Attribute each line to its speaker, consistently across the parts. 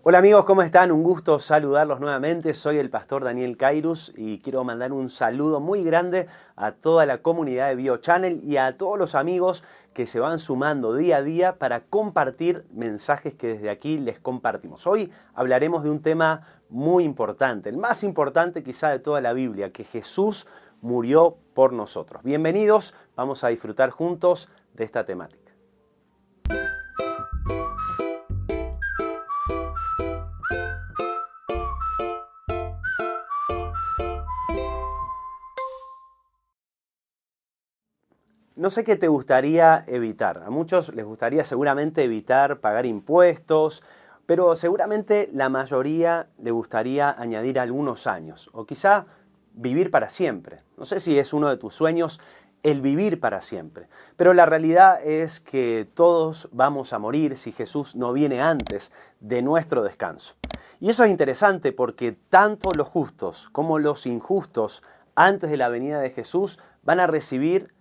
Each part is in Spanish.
Speaker 1: Hola amigos, ¿cómo están? Un gusto saludarlos nuevamente. Soy el pastor Daniel Cairus y quiero mandar un saludo muy grande a toda la comunidad de BioChannel y a todos los amigos que se van sumando día a día para compartir mensajes que desde aquí les compartimos. Hoy hablaremos de un tema muy importante, el más importante quizá de toda la Biblia, que Jesús murió por nosotros. Bienvenidos, vamos a disfrutar juntos de esta temática. No sé qué te gustaría evitar. A muchos les gustaría seguramente evitar pagar impuestos, pero seguramente la mayoría le gustaría añadir algunos años o quizá vivir para siempre. No sé si es uno de tus sueños el vivir para siempre, pero la realidad es que todos vamos a morir si Jesús no viene antes de nuestro descanso. Y eso es interesante porque tanto los justos como los injustos antes de la venida de Jesús van a recibir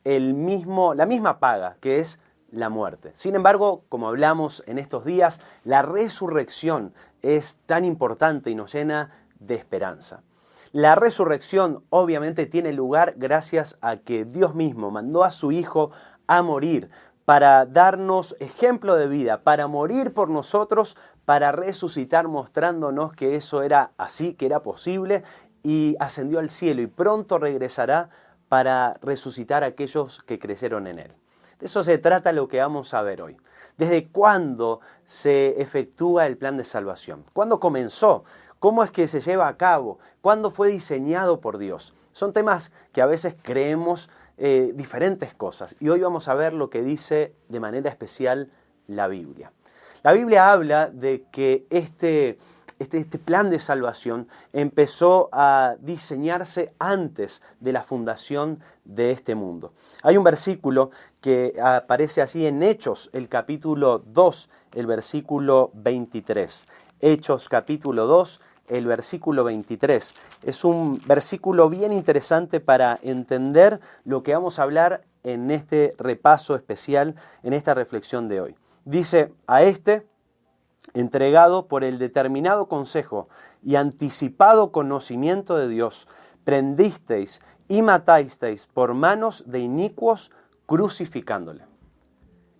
Speaker 1: la misma paga, que es la muerte. Sin embargo, como hablamos en estos días, la resurrección es tan importante y nos llena de esperanza. La resurrección obviamente tiene lugar gracias a que Dios mismo mandó a su Hijo a morir para darnos ejemplo de vida, para morir por nosotros, para resucitar mostrándonos que eso era así, que era posible, y ascendió al cielo y pronto regresará para resucitar a aquellos que creyeron en Él. De eso se trata lo que vamos a ver hoy. ¿Desde cuándo se efectúa el plan de salvación? ¿Cuándo comenzó? ¿Cómo es que se lleva a cabo? ¿Cuándo fue diseñado por Dios? Son temas que a veces creemos diferentes cosas y hoy vamos a ver lo que dice de manera especial la Biblia. La Biblia habla de que este plan de salvación empezó a diseñarse antes de la fundación de este mundo. Hay un versículo que aparece allí en Hechos, el capítulo 2, el versículo 23. Hechos capítulo 2, el versículo 23. Es un versículo bien interesante para entender lo que vamos a hablar en este repaso especial, en esta reflexión de hoy. Dice, a este, entregado por el determinado consejo y anticipado conocimiento de Dios, prendisteis y matasteis por manos de inicuos, crucificándole.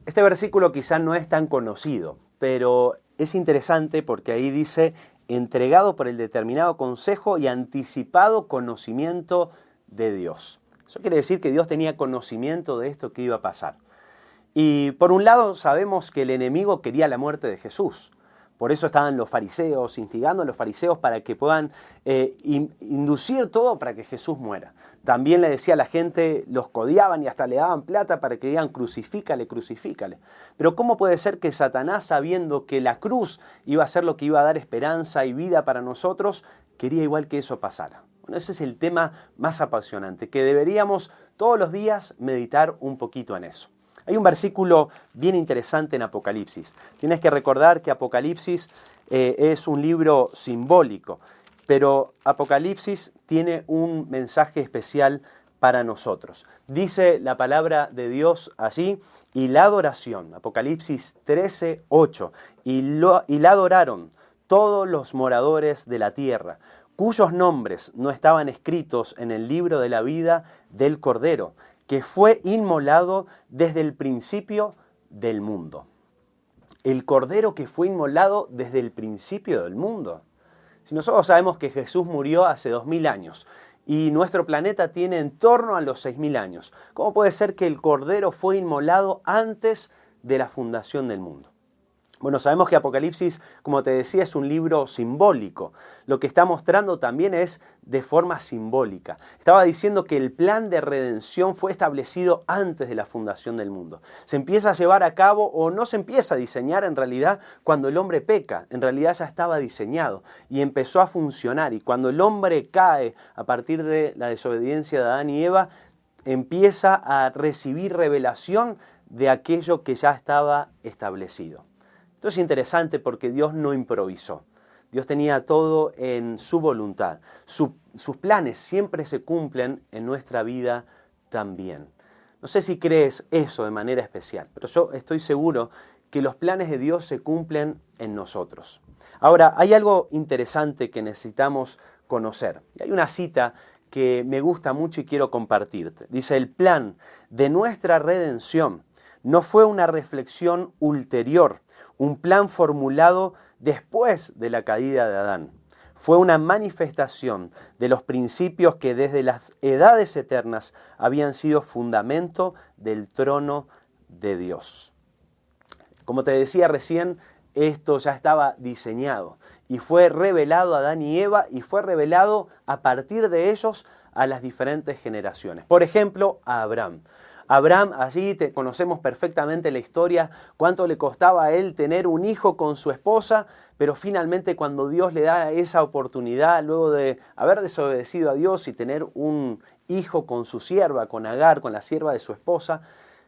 Speaker 1: Este versículo quizá no es tan conocido, pero es interesante porque ahí dice, entregado por el determinado consejo y anticipado conocimiento de Dios. Eso quiere decir que Dios tenía conocimiento de esto que iba a pasar. Y por un lado sabemos que el enemigo quería la muerte de Jesús. Por eso estaban los fariseos, instigando a los fariseos para que puedan inducir todo para que Jesús muera. También le decía a la gente, los codiaban y hasta le daban plata para que digan crucifícale, crucifícale. Pero ¿cómo puede ser que Satanás, sabiendo que la cruz iba a ser lo que iba a dar esperanza y vida para nosotros, quería igual que eso pasara? Bueno, ese es el tema más apasionante, que deberíamos todos los días meditar un poquito en eso. Hay un versículo bien interesante en Apocalipsis. Tienes que recordar que Apocalipsis es un libro simbólico, pero Apocalipsis tiene un mensaje especial para nosotros. Dice la palabra de Dios allí, y la adoración, Apocalipsis 13:8, y la adoraron todos los moradores de la tierra, cuyos nombres no estaban escritos en el libro de la vida del Cordero, que fue inmolado desde el principio del mundo. El Cordero que fue inmolado desde el principio del mundo. Si nosotros sabemos que Jesús murió hace 2000 años y nuestro planeta tiene en torno a los 6000 años, ¿cómo puede ser que el Cordero fue inmolado antes de la fundación del mundo? Bueno, sabemos que Apocalipsis, como te decía, es un libro simbólico. Lo que está mostrando también es de forma simbólica. Estaba diciendo que el plan de redención fue establecido antes de la fundación del mundo. Se empieza a llevar a cabo o no se empieza a diseñar en realidad cuando el hombre peca. En realidad ya estaba diseñado y empezó a funcionar. Y cuando el hombre cae a partir de la desobediencia de Adán y Eva, empieza a recibir revelación de aquello que ya estaba establecido. Esto es interesante porque Dios no improvisó. Dios tenía todo en su voluntad. Sus planes siempre se cumplen en nuestra vida también. No sé si crees eso de manera especial, pero yo estoy seguro que los planes de Dios se cumplen en nosotros. Ahora, hay algo interesante que necesitamos conocer. Hay una cita que me gusta mucho y quiero compartirte. Dice, el plan de nuestra redención no fue una reflexión ulterior, un plan formulado después de la caída de Adán. Fue una manifestación de los principios que desde las edades eternas habían sido fundamento del trono de Dios. Como te decía recién, esto ya estaba diseñado y fue revelado a Adán y Eva y fue revelado a partir de ellos a las diferentes generaciones. Por ejemplo, a Abraham. Abraham, allí conocemos perfectamente la historia, cuánto le costaba a él tener un hijo con su esposa, pero finalmente cuando Dios le da esa oportunidad, luego de haber desobedecido a Dios y tener un hijo con su sierva, con Agar, con la sierva de su esposa,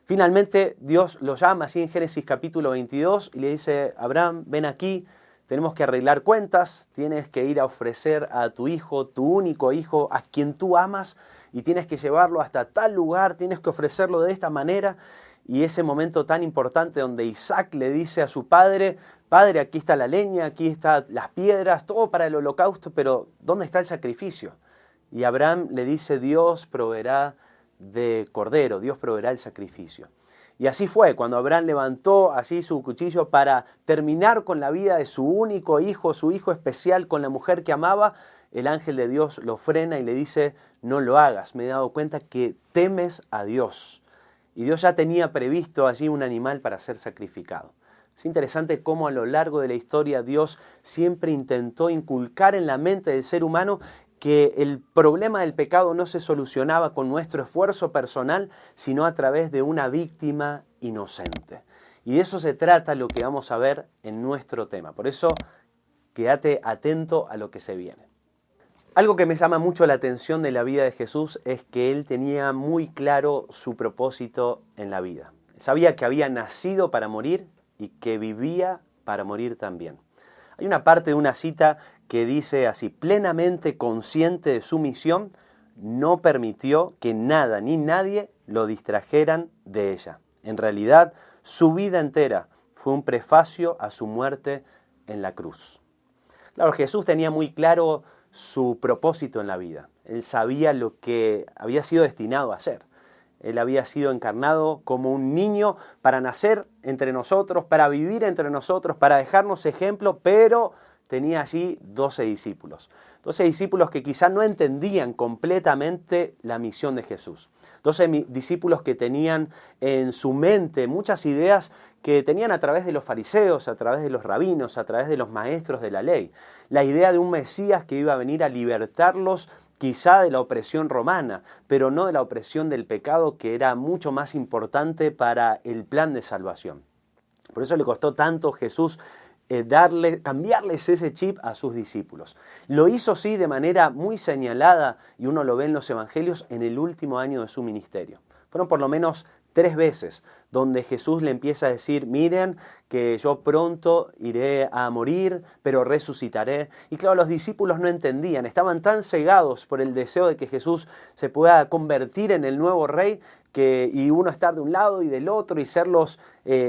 Speaker 1: finalmente Dios lo llama así en Génesis capítulo 22 y le dice, Abraham, ven aquí, tenemos que arreglar cuentas, tienes que ir a ofrecer a tu hijo, tu único hijo, a quien tú amas, y tienes que llevarlo hasta tal lugar, tienes que ofrecerlo de esta manera. Y ese momento tan importante donde Isaac le dice a su padre, Padre, aquí está la leña, aquí están las piedras, todo para el holocausto, pero ¿dónde está el sacrificio? Y Abraham le dice, Dios proveerá de cordero, Dios proveerá el sacrificio. Y así fue, cuando Abraham levantó así su cuchillo para terminar con la vida de su único hijo, su hijo especial, con la mujer que amaba, el ángel de Dios lo frena y le dice, no lo hagas, me he dado cuenta que temes a Dios. Y Dios ya tenía previsto allí un animal para ser sacrificado. Es interesante cómo a lo largo de la historia Dios siempre intentó inculcar en la mente del ser humano que el problema del pecado no se solucionaba con nuestro esfuerzo personal, sino a través de una víctima inocente. Y de eso se trata lo que vamos a ver en nuestro tema. Por eso, quédate atento a lo que se viene. Algo que me llama mucho la atención de la vida de Jesús es que Él tenía muy claro su propósito en la vida. Sabía que había nacido para morir y que vivía para morir también. Hay una parte de una cita que dice así, plenamente consciente de su misión, no permitió que nada ni nadie lo distrajeran de ella. En realidad, su vida entera fue un prefacio a su muerte en la cruz. Claro, Jesús tenía muy claro su propósito en la vida. Él sabía lo que había sido destinado a hacer. Él había sido encarnado como un niño para nacer entre nosotros, para vivir entre nosotros, para dejarnos ejemplo, pero tenía allí 12 discípulos. 12 discípulos que quizá no entendían completamente la misión de Jesús. 12 discípulos que tenían en su mente muchas ideas que tenían a través de los fariseos, a través de los rabinos, a través de los maestros de la ley. La idea de un Mesías que iba a venir a libertarlos quizá de la opresión romana, pero no de la opresión del pecado, que era mucho más importante para el plan de salvación. Por eso le costó tanto Jesús cambiarles ese chip a sus discípulos. Lo hizo sí de manera muy señalada, y uno lo ve en los evangelios, en el último año de su ministerio. Fueron por lo menos 3 veces donde Jesús le empieza a decir, miren que yo pronto iré a morir, pero resucitaré. Y claro, los discípulos no entendían, estaban tan cegados por el deseo de que Jesús se pueda convertir en el nuevo rey, y uno estar de un lado y del otro y ser los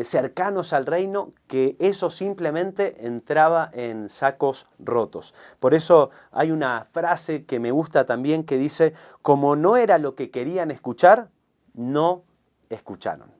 Speaker 1: cercanos al reino, que eso simplemente entraba en sacos rotos. Por eso hay una frase que me gusta también que dice, como no era lo que querían escuchar, no escucharon.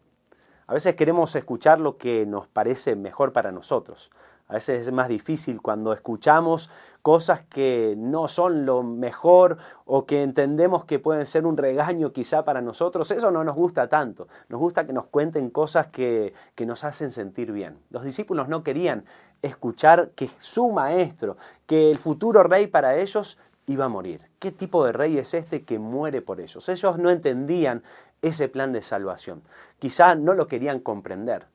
Speaker 1: A veces queremos escuchar lo que nos parece mejor para nosotros. A veces es más difícil cuando escuchamos cosas que no son lo mejor o que entendemos que pueden ser un regaño quizá para nosotros. Eso no nos gusta tanto. Nos gusta que nos cuenten cosas que nos hacen sentir bien. Los discípulos no querían escuchar que su maestro, que el futuro rey para ellos iba a morir. ¿Qué tipo de rey es este que muere por ellos? Ellos no entendían ese plan de salvación. Quizá no lo querían comprender.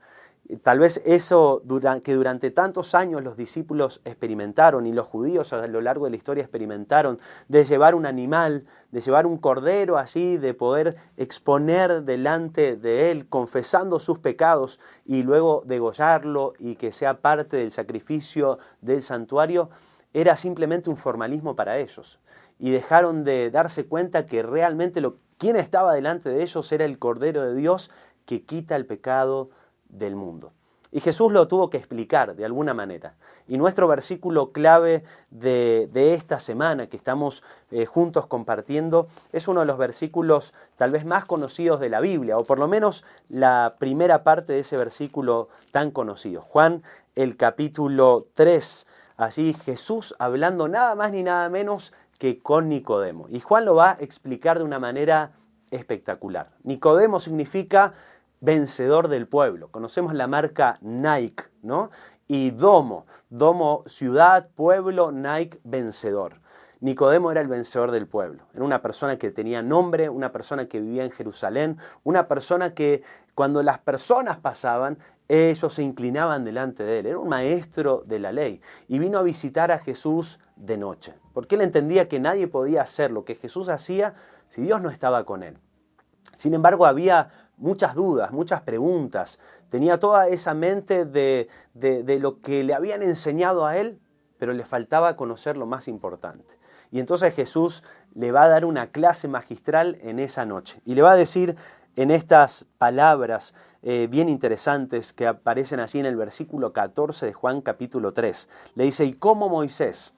Speaker 1: Tal vez eso que durante tantos años los discípulos experimentaron y los judíos a lo largo de la historia experimentaron, de llevar un animal, de llevar un cordero allí, de poder exponer delante de él confesando sus pecados y luego degollarlo y que sea parte del sacrificio del santuario, era simplemente un formalismo para ellos. Y dejaron de darse cuenta que realmente quien estaba delante de ellos era el Cordero de Dios que quita el pecado del mundo. Y Jesús lo tuvo que explicar de alguna manera. Y nuestro versículo clave de esta semana que estamos juntos compartiendo es uno de los versículos tal vez más conocidos de la Biblia, o por lo menos la primera parte de ese versículo tan conocido. Juan, el capítulo 3, allí Jesús hablando nada más ni nada menos que con Nicodemo. Y Juan lo va a explicar de una manera espectacular. Nicodemo significa vencedor del pueblo. Conocemos la marca Nike, ¿no? Y Domo, ciudad, pueblo, Nike, vencedor. Nicodemo era el vencedor del pueblo. Era una persona que tenía nombre, una persona que vivía en Jerusalén, una persona que cuando las personas pasaban, ellos se inclinaban delante de él. Era un maestro de la ley y vino a visitar a Jesús de noche, porque él entendía que nadie podía hacer lo que Jesús hacía si Dios no estaba con él. Sin embargo, había muchas dudas, muchas preguntas. Tenía toda esa mente de lo que le habían enseñado a él, pero le faltaba conocer lo más importante. Y entonces Jesús le va a dar una clase magistral en esa noche. Y le va a decir en estas palabras bien interesantes que aparecen allí en el versículo 14 de Juan capítulo 3. Le dice, y como Moisés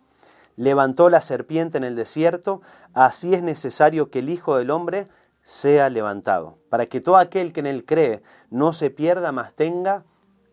Speaker 1: levantó la serpiente en el desierto, así es necesario que el Hijo del Hombre sea levantado, para que todo aquel que en él cree no se pierda, mas tenga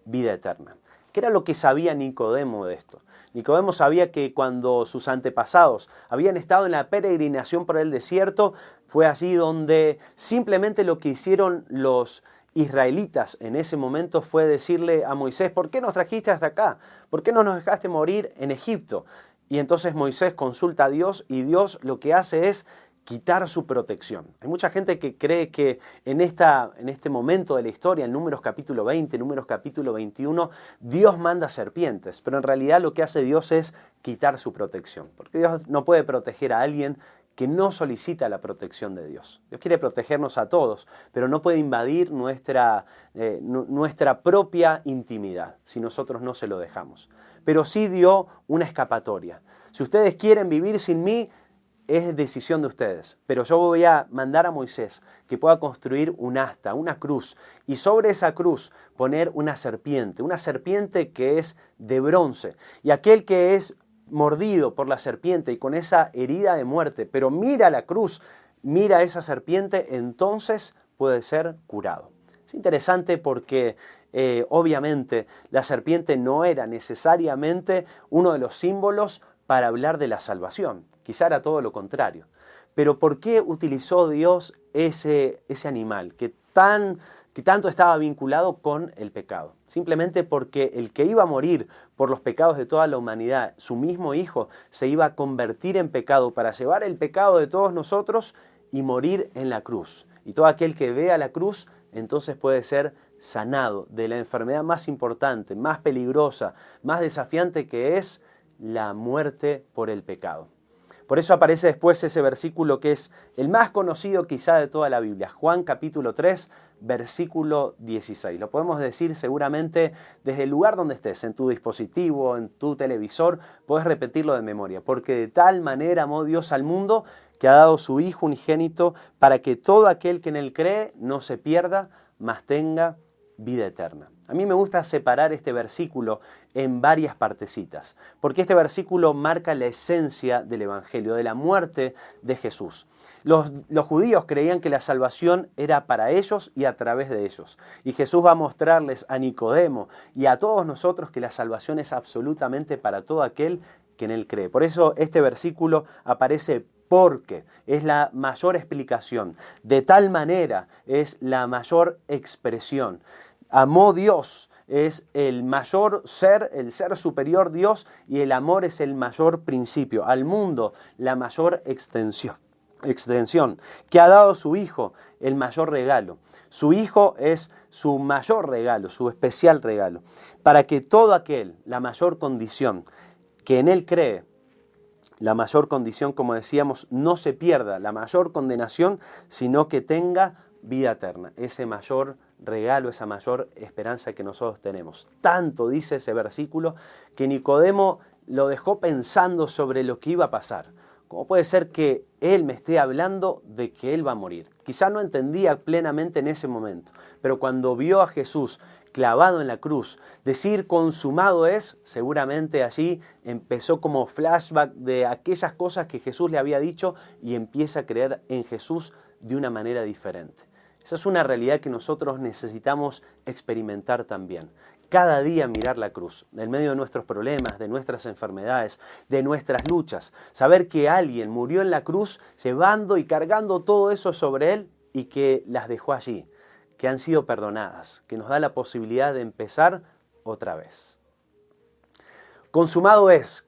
Speaker 1: vida eterna. ¿Qué era lo que sabía Nicodemo de esto? Nicodemo sabía que cuando sus antepasados habían estado en la peregrinación por el desierto, fue allí donde simplemente lo que hicieron los israelitas en ese momento fue decirle a Moisés, ¿por qué nos trajiste hasta acá? ¿Por qué no nos dejaste morir en Egipto? Y entonces Moisés consulta a Dios y Dios lo que hace es quitar su protección. Hay mucha gente que cree que en este momento de la historia, en Números capítulo 20, Números capítulo 21, Dios manda serpientes, pero en realidad lo que hace Dios es quitar su protección, porque Dios no puede proteger a alguien que no solicita la protección de Dios. Dios quiere protegernos a todos, pero no puede invadir nuestra propia intimidad si nosotros no se lo dejamos. Pero sí dio una escapatoria. Si ustedes quieren vivir sin mí, es decisión de ustedes, pero yo voy a mandar a Moisés que pueda construir un asta, una cruz, y sobre esa cruz poner una serpiente que es de bronce, y aquel que es mordido por la serpiente y con esa herida de muerte, pero mira la cruz, mira esa serpiente, entonces puede ser curado. Es interesante porque obviamente la serpiente no era necesariamente uno de los símbolos para hablar de la salvación. Quizá era todo lo contrario. Pero ¿por qué utilizó Dios ese animal que tanto estaba vinculado con el pecado? Simplemente porque el que iba a morir por los pecados de toda la humanidad, su mismo Hijo, se iba a convertir en pecado para llevar el pecado de todos nosotros y morir en la cruz. Y todo aquel que vea la cruz, entonces puede ser sanado de la enfermedad más importante, más peligrosa, más desafiante, que es la muerte por el pecado. Por eso aparece después ese versículo que es el más conocido quizá de toda la Biblia, Juan capítulo 3, versículo 16. Lo podemos decir seguramente desde el lugar donde estés, en tu dispositivo, en tu televisor, puedes repetirlo de memoria. Porque de tal manera amó Dios al mundo que ha dado su Hijo unigénito para que todo aquel que en él cree no se pierda, mas tenga vida eterna. A mí me gusta separar este versículo en varias partecitas, porque este versículo marca la esencia del Evangelio, de la muerte de Jesús. Los judíos creían que la salvación era para ellos y a través de ellos. Y Jesús va a mostrarles a Nicodemo y a todos nosotros que la salvación es absolutamente para todo aquel que en él cree. Por eso este versículo aparece porque es la mayor explicación. De tal manera es la mayor expresión. Amó Dios, es el mayor ser, el ser superior Dios, y el amor es el mayor principio. Al mundo, la mayor extensión, que ha dado su Hijo, el mayor regalo. Su Hijo es su mayor regalo, su especial regalo, para que todo aquel, la mayor condición, que en él cree, la mayor condición, como decíamos, no se pierda, la mayor condenación, sino que tenga vida eterna, ese mayor regalo, esa mayor esperanza que nosotros tenemos. Tanto dice ese versículo que Nicodemo lo dejó pensando sobre lo que iba a pasar. ¿Cómo puede ser que él me esté hablando de que él va a morir? Quizá no entendía plenamente en ese momento, pero cuando vio a Jesús clavado en la cruz. Decir consumado es, seguramente allí empezó como flashback de aquellas cosas que Jesús le había dicho y empieza a creer en Jesús de una manera diferente. Esa es una realidad que nosotros necesitamos experimentar también. Cada día mirar la cruz, en medio de nuestros problemas, de nuestras enfermedades, de nuestras luchas. Saber que alguien murió en la cruz llevando y cargando todo eso sobre él y que las dejó allí, que han sido perdonadas, que nos da la posibilidad de empezar otra vez. Consumado es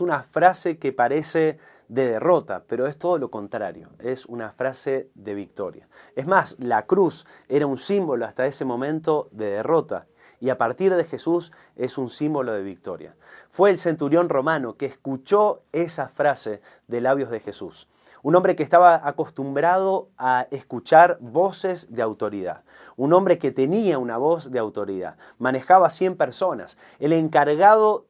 Speaker 1: una frase que parece de derrota, pero es todo lo contrario, es una frase de victoria. Es más, la cruz era un símbolo hasta ese momento de derrota y a partir de Jesús es un símbolo de victoria. Fue el centurión romano que escuchó esa frase de labios de Jesús. Un hombre que estaba acostumbrado a escuchar voces de autoridad. Un hombre que tenía una voz de autoridad. Manejaba 100 personas. El encargado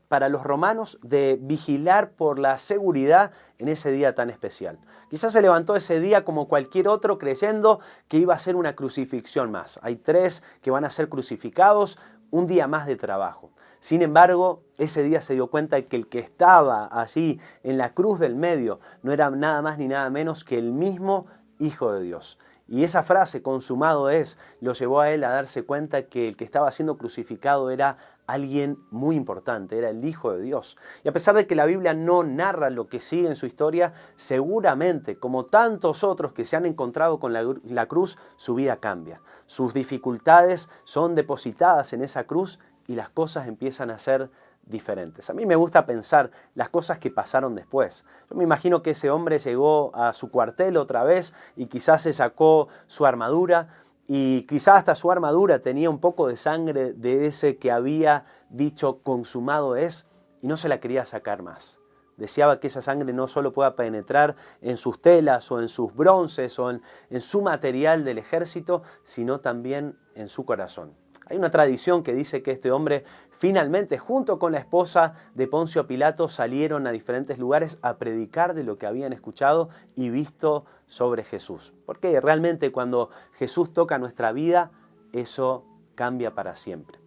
Speaker 1: para los romanos de vigilar por la seguridad en ese día tan especial. Quizás se levantó ese día como cualquier otro creyendo que iba a ser una crucifixión más. Hay 3 que van a ser crucificados, un día más de trabajo. Sin embargo, ese día se dio cuenta de que el que estaba allí en la cruz del medio no era nada más ni nada menos que el mismo Hijo de Dios. Y esa frase, consumado es, lo llevó a él a darse cuenta que el que estaba siendo crucificado era alguien muy importante, era el Hijo de Dios. Y a pesar de que la Biblia no narra lo que sigue en su historia, seguramente, como tantos otros que se han encontrado con la cruz, su vida cambia. Sus dificultades son depositadas en esa cruz y las cosas empiezan a ser diferentes. A mí me gusta pensar las cosas que pasaron después. Yo me imagino que ese hombre llegó a su cuartel otra vez y quizás se sacó su armadura y quizás hasta su armadura tenía un poco de sangre de ese que había dicho consumado es y no se la quería sacar más. Deseaba que esa sangre no solo pueda penetrar en sus telas o en sus bronces o en su material del ejército, sino también en su corazón. Hay una tradición que dice que este hombre finalmente, junto con la esposa de Poncio Pilato, salieron a diferentes lugares a predicar de lo que habían escuchado y visto sobre Jesús. Porque realmente cuando Jesús toca nuestra vida, eso cambia para siempre.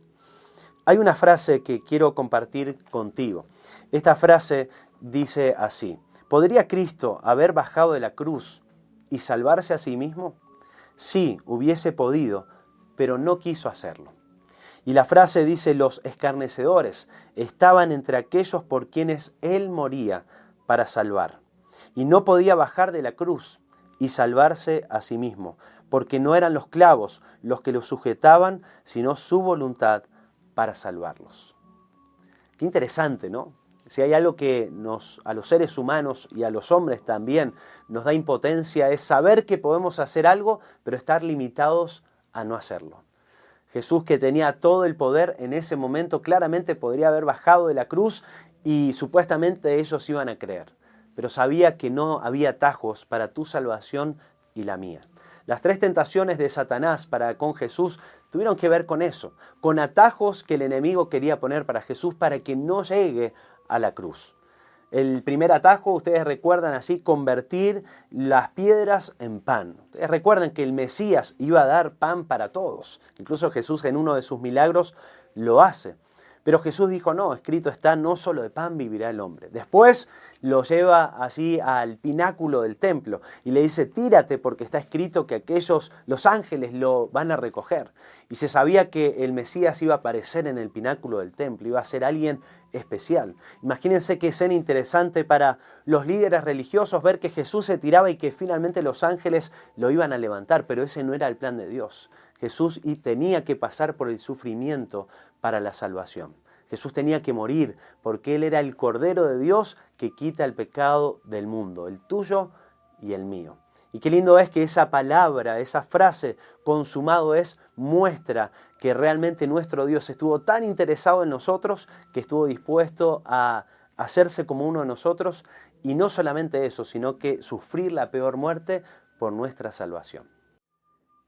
Speaker 1: Hay una frase que quiero compartir contigo. Esta frase dice así: ¿podría Cristo haber bajado de la cruz y salvarse a sí mismo? Sí, hubiese podido, pero no quiso hacerlo. Y la frase dice: los escarnecedores estaban entre aquellos por quienes él moría para salvar. Y no podía bajar de la cruz y salvarse a sí mismo, porque no eran los clavos los que lo sujetaban, sino su voluntad para salvarlos. Qué interesante, ¿no? Si hay algo que a los seres humanos y a los hombres también nos da impotencia, es saber que podemos hacer algo, pero estar limitados a no hacerlo. Jesús, que tenía todo el poder en ese momento, claramente podría haber bajado de la cruz y supuestamente ellos iban a creer. Pero sabía que no había atajos para tu salvación y la mía. Las 3 tentaciones de Satanás para con Jesús tuvieron que ver con eso, con atajos que el enemigo quería poner para Jesús para que no llegue a la cruz. El primer atajo, ustedes recuerdan así, convertir las piedras en pan. Ustedes recuerdan que el Mesías iba a dar pan para todos. Incluso Jesús en uno de sus milagros lo hace. Pero Jesús dijo, no, escrito está, no solo de pan vivirá el hombre. Después lo lleva allí al pináculo del templo y le dice, tírate porque está escrito que los ángeles lo van a recoger. Y se sabía que el Mesías iba a aparecer en el pináculo del templo, iba a ser alguien especial. Imagínense qué escena interesante para los líderes religiosos ver que Jesús se tiraba y que finalmente los ángeles lo iban a levantar, pero ese no era el plan de Dios. Jesús tenía que pasar por el sufrimiento para la salvación. Jesús tenía que morir porque Él era el Cordero de Dios que quita el pecado del mundo, el tuyo y el mío. Y qué lindo es que esa palabra, esa frase, consumado es, muestra que realmente nuestro Dios estuvo tan interesado en nosotros que estuvo dispuesto a hacerse como uno de nosotros y no solamente eso, sino que sufrir la peor muerte por nuestra salvación.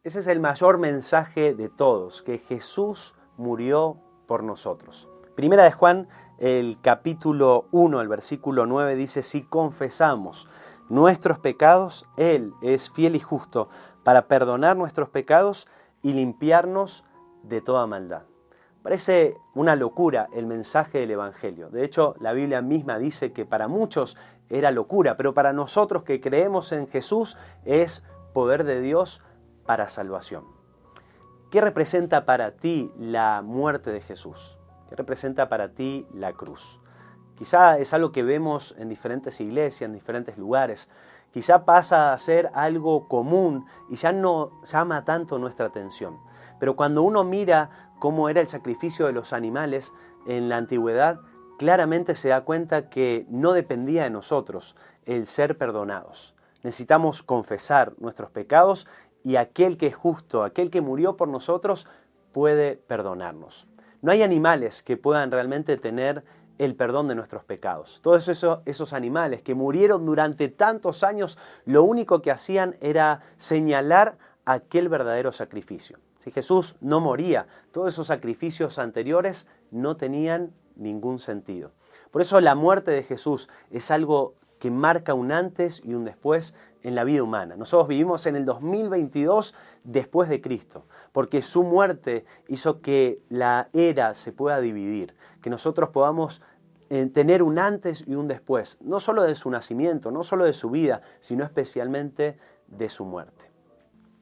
Speaker 1: Ese es el mayor mensaje de todos, que Jesús murió por nosotros. Primera de Juan, el capítulo 1, el versículo 9 dice, si confesamos nuestros pecados, Él es fiel y justo para perdonar nuestros pecados y limpiarnos de toda maldad. Parece una locura el mensaje del Evangelio. De hecho, la Biblia misma dice que para muchos era locura, pero para nosotros que creemos en Jesús es poder de Dios para salvación. ¿Qué representa para ti la muerte de Jesús? ¿Qué representa para ti la cruz? Quizá es algo que vemos en diferentes iglesias, en diferentes lugares. Quizá pasa a ser algo común y ya no llama tanto nuestra atención. Pero cuando uno mira cómo era el sacrificio de los animales en la antigüedad, claramente se da cuenta que no dependía de nosotros el ser perdonados. Necesitamos confesar nuestros pecados y aquel que es justo, aquel que murió por nosotros, puede perdonarnos. No hay animales que puedan realmente tener el perdón de nuestros pecados. Todos esos animales que murieron durante tantos años, lo único que hacían era señalar aquel verdadero sacrificio. Si Jesús no moría, todos esos sacrificios anteriores no tenían ningún sentido. Por eso la muerte de Jesús es algo que marca un antes y un después en la vida humana. Nosotros vivimos en el 2022 después de Cristo, porque su muerte hizo que la era se pueda dividir, que nosotros podamos tener un antes y un después, no solo de su nacimiento, no solo de su vida, sino especialmente de su muerte.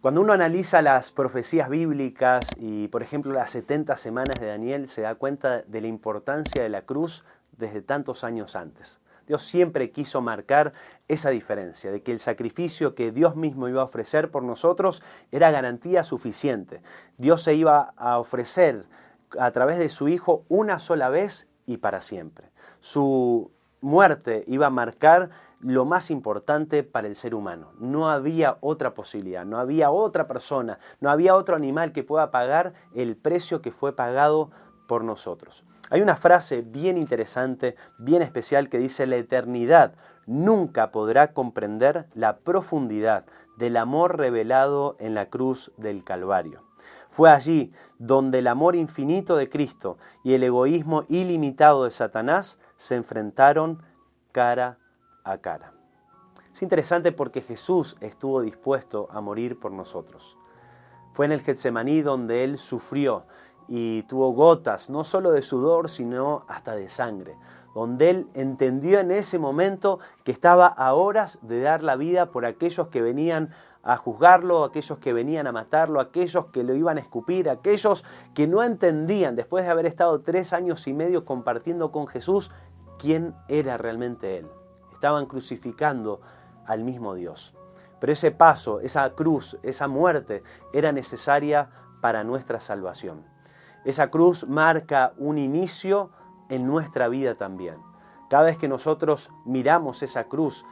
Speaker 1: Cuando uno analiza las profecías bíblicas y, por ejemplo, las 70 semanas de Daniel, se da cuenta de la importancia de la cruz desde tantos años antes. Dios siempre quiso marcar esa diferencia, de que el sacrificio que Dios mismo iba a ofrecer por nosotros era garantía suficiente. Dios se iba a ofrecer a través de su Hijo una sola vez y para siempre. Su muerte iba a marcar lo más importante para el ser humano. No había otra posibilidad, no había otra persona, no había otro animal que pueda pagar el precio que fue pagado por nosotros. Hay una frase bien interesante, bien especial que dice: la eternidad nunca podrá comprender la profundidad del amor revelado en la cruz del Calvario. Fue allí donde el amor infinito de Cristo y el egoísmo ilimitado de Satanás se enfrentaron cara a cara. Es interesante porque Jesús estuvo dispuesto a morir por nosotros. Fue en el Getsemaní donde Él sufrió y tuvo gotas, no solo de sudor, sino hasta de sangre, donde Él entendió en ese momento que estaba a horas de dar la vida por aquellos que venían a juzgarlo, aquellos que venían a matarlo, aquellos que lo iban a escupir, aquellos que no entendían, después de haber estado 3 años y medio compartiendo con Jesús, quién era realmente Él. Estaban crucificando al mismo Dios. Pero ese paso, esa cruz, esa muerte, era necesaria para nuestra salvación. Esa cruz marca un inicio en nuestra vida también. Cada vez que nosotros miramos esa cruz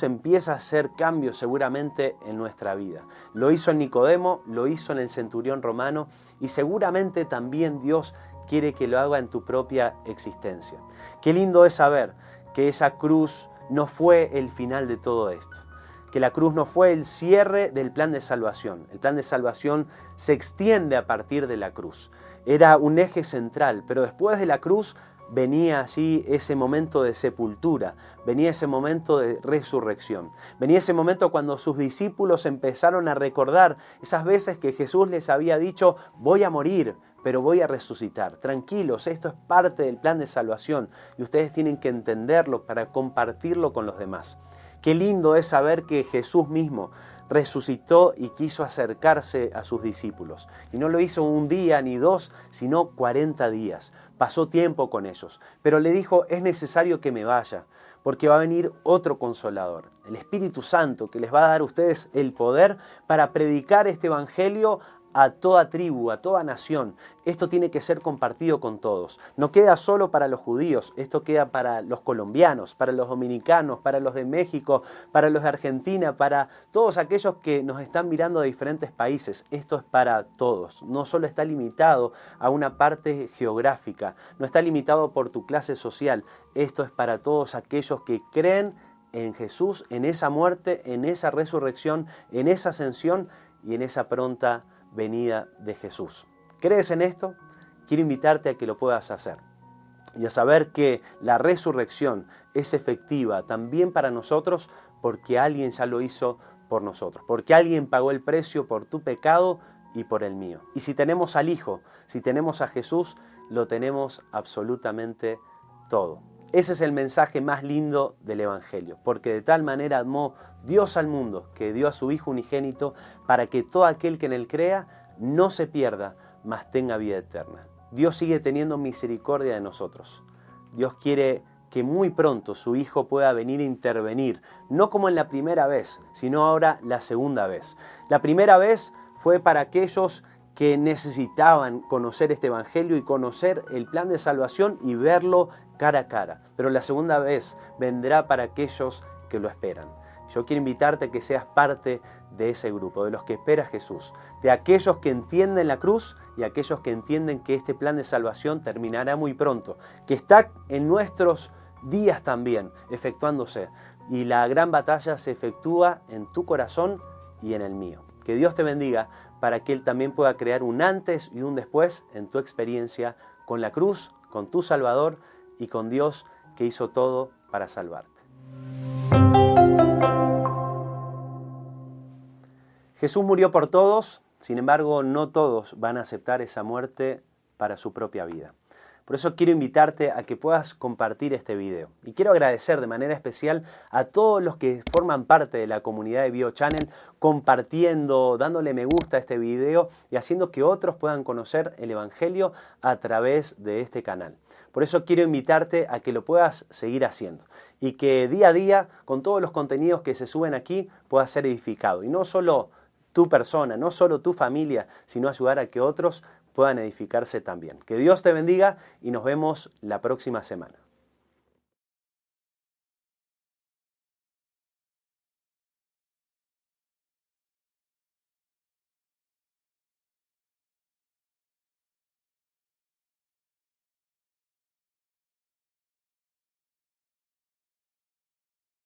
Speaker 1: empieza a hacer cambios seguramente en nuestra vida. Lo hizo en Nicodemo, lo hizo en el centurión romano y seguramente también Dios quiere que lo haga en tu propia existencia. Qué lindo es saber que esa cruz no fue el final de todo esto, que la cruz no fue el cierre del plan de salvación. El plan de salvación se extiende a partir de la cruz. Era un eje central, pero después de la cruz venía allí ese momento de sepultura, venía ese momento de resurrección, venía ese momento cuando sus discípulos empezaron a recordar esas veces que Jesús les había dicho: voy a morir, pero voy a resucitar. Tranquilos, esto es parte del plan de salvación y ustedes tienen que entenderlo para compartirlo con los demás. Qué lindo es saber que Jesús mismo resucitó y quiso acercarse a sus discípulos. Y no lo hizo un día ni 2, sino 40 días. Pasó tiempo con ellos, pero le dijo: es necesario que me vaya, porque va a venir otro Consolador, el Espíritu Santo, que les va a dar a ustedes el poder para predicar este Evangelio a toda tribu, a toda nación. Esto tiene que ser compartido con todos. No queda solo para los judíos, esto queda para los colombianos, para los dominicanos, para los de México, para los de Argentina, para todos aquellos que nos están mirando de diferentes países. Esto es para todos. No solo está limitado a una parte geográfica, no está limitado por tu clase social. Esto es para todos aquellos que creen en Jesús, en esa muerte, en esa resurrección, en esa ascensión y en esa pronta venida de Jesús. ¿Crees en esto? Quiero invitarte a que lo puedas hacer y a saber que la resurrección es efectiva también para nosotros porque alguien ya lo hizo por nosotros, porque alguien pagó el precio por tu pecado y por el mío. Y si tenemos al Hijo, si tenemos a Jesús, lo tenemos absolutamente todo. Ese es el mensaje más lindo del Evangelio, porque de tal manera amó Dios al mundo, que dio a su Hijo unigénito, para que todo aquel que en él crea no se pierda, mas tenga vida eterna. Dios sigue teniendo misericordia de nosotros. Dios quiere que muy pronto su Hijo pueda venir a intervenir, no como en la primera vez, sino ahora la segunda vez. La primera vez fue para aquellos que necesitaban conocer este Evangelio y conocer el plan de salvación y verlo cara a cara. Pero la segunda vez vendrá para aquellos que lo esperan. Yo quiero invitarte a que seas parte de ese grupo, de los que espera Jesús, de aquellos que entienden la cruz y aquellos que entienden que este plan de salvación terminará muy pronto, que está en nuestros días también efectuándose, y la gran batalla se efectúa en tu corazón y en el mío. Que Dios te bendiga para que Él también pueda crear un antes y un después en tu experiencia con la cruz, con tu Salvador y con Dios que hizo todo para salvarte. Jesús murió por todos, sin embargo no todos van a aceptar esa muerte para su propia vida. Por eso quiero invitarte a que puedas compartir este video. Y quiero agradecer de manera especial a todos los que forman parte de la comunidad de BioChannel, compartiendo, dándole me gusta a este video y haciendo que otros puedan conocer el Evangelio a través de este canal. Por eso quiero invitarte a que lo puedas seguir haciendo y que día a día, con todos los contenidos que se suben aquí, puedas ser edificado. Y no solo tu persona, no solo tu familia, sino ayudar a que otros puedan edificarse también. Que Dios te bendiga y nos vemos la próxima semana.